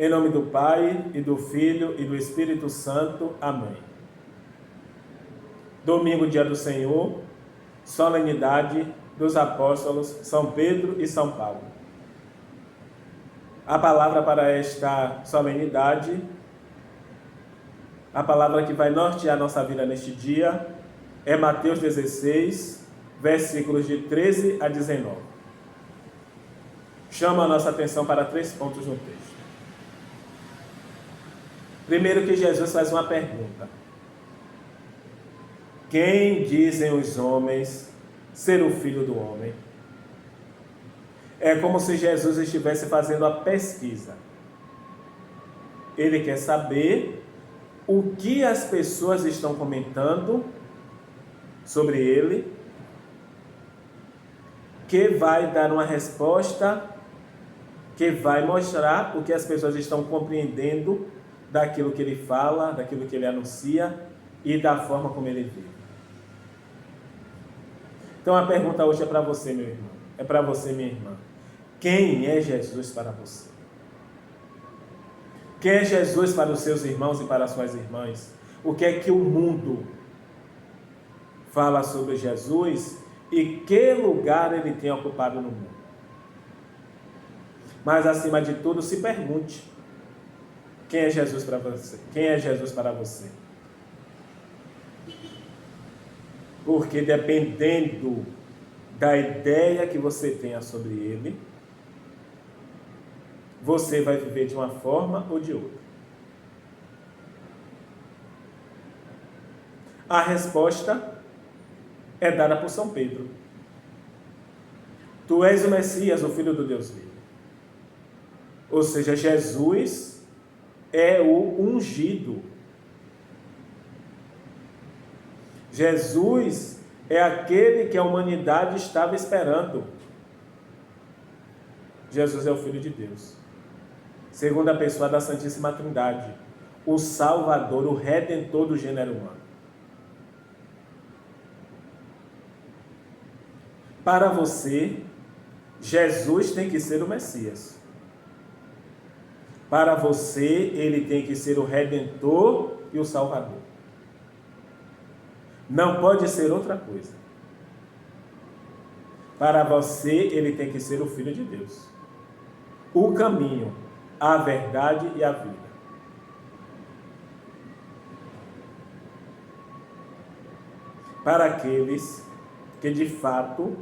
Em nome do Pai, e do Filho, e do Espírito Santo. Amém. Domingo, dia do Senhor, solenidade dos apóstolos São Pedro e São Paulo. A palavra para esta solenidade, a palavra que vai nortear nossa vida neste dia, é Mateus 16, versículos de 13 a 19. Chama a nossa atenção para 3 pontos no texto. Primeiro, que Jesus faz uma pergunta: quem dizem os homens ser o Filho do Homem? É como se Jesus estivesse fazendo a pesquisa. Ele quer saber o que as pessoas estão comentando sobre ele, que vai dar uma resposta que vai mostrar o que as pessoas estão compreendendo daquilo que ele fala, daquilo que ele anuncia e da forma como ele vive. Então a pergunta hoje é para você, meu irmão, é para você, minha irmã. Quem é Jesus para você? Quem é Jesus para os seus irmãos e para as suas irmãs? O que é que o mundo fala sobre Jesus e que lugar ele tem ocupado no mundo? Mas acima de tudo, se pergunte: quem é Jesus para você? Quem é Jesus para você? Porque dependendo da ideia que você tenha sobre ele, você vai viver de uma forma ou de outra. A resposta é dada por São Pedro. Tu és o Messias, o Filho do Deus vivo. Ou seja, Jesus é o ungido. Jesus é aquele que a humanidade estava esperando. Jesus é o Filho de Deus, segunda pessoa da Santíssima Trindade, o Salvador, o Redentor do gênero humano. Para você, Jesus tem que ser o Messias. Para você, ele tem que ser o Redentor e o Salvador. Não pode ser outra coisa. Para você, ele tem que ser o Filho de Deus, o caminho, a verdade e a vida. Para aqueles que de fato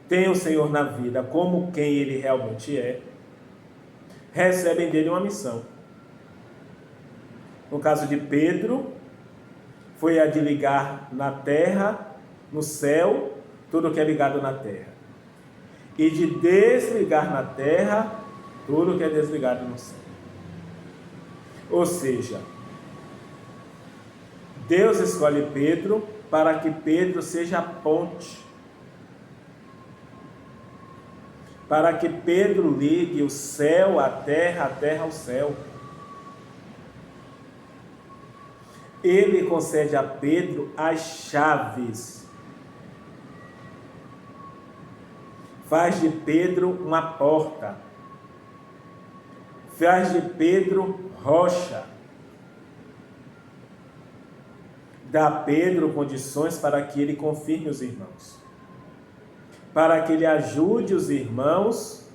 têm o Senhor na vida como quem ele realmente é, recebem dele uma missão. No caso de Pedro, foi a de ligar na terra, no céu, tudo que é ligado na terra, e de desligar na terra tudo que é desligado no céu. Ou seja, Deus escolhe Pedro para que Pedro seja a ponte, para que Pedro ligue o céu à terra, a terra ao céu. Ele concede a Pedro as chaves. Faz de Pedro uma porta. Faz de Pedro rocha. Dá a Pedro condições para que ele confirme os irmãos, para que ele ajude os irmãos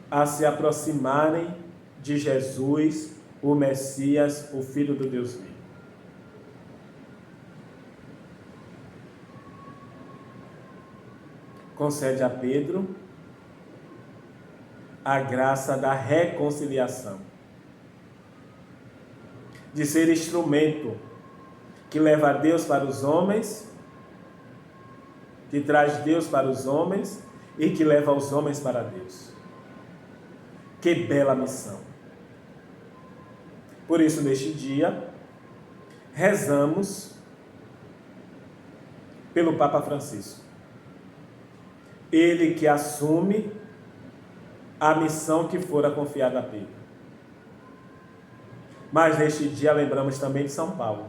a se aproximarem de Jesus, o Messias, o Filho do Deus vivo. Concede a Pedro a graça da reconciliação, de ser instrumento que leva Deus para os homens, que traz Deus para os homens e que leva os homens para Deus. Que bela missão! Por isso, neste dia, rezamos pelo Papa Francisco. Ele que assume a missão que fora confiada a Pedro. Mas neste dia lembramos também de São Paulo,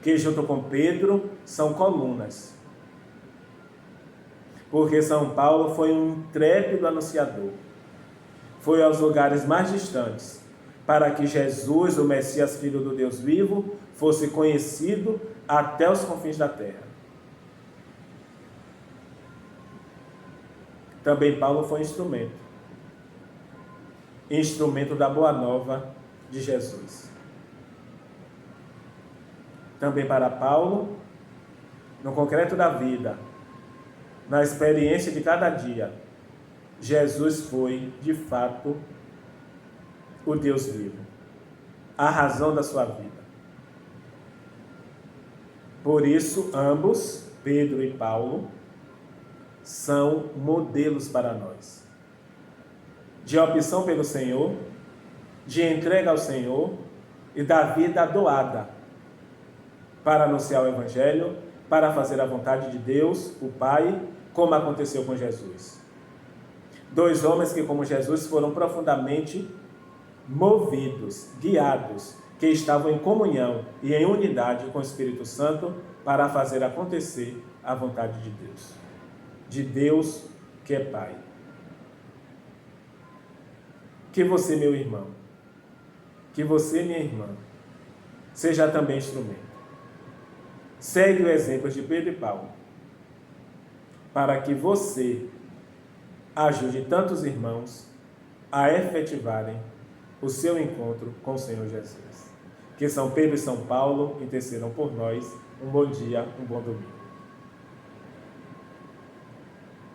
que junto com Pedro são colunas. Porque São Paulo foi um intrépido anunciador. foi aos lugares mais distantes, para que Jesus, o Messias, Filho do Deus vivo, fosse conhecido até os confins da terra. Também Paulo foi instrumento da boa nova de Jesus. Também para Paulo, no concreto da vida, na experiência de cada dia, Jesus foi, de fato, o Deus vivo, a razão da sua vida. Por isso, ambos, Pedro e Paulo, são modelos para nós, de opção pelo Senhor, de entrega ao Senhor e da vida doada para anunciar o Evangelho, para fazer a vontade de Deus, o Pai, como aconteceu com Jesus. Dois homens que, como Jesus, foram profundamente movidos, guiados, que estavam em comunhão e em unidade com o Espírito Santo para fazer acontecer a vontade de Deus que é Pai. Que você, meu irmão, que você, minha irmã, seja também instrumento. Segue o exemplo de Pedro e Paulo, para que você ajude tantos irmãos a efetivarem o seu encontro com o Senhor Jesus. Que São Pedro e São Paulo intercedam por nós. Um bom dia, um bom domingo.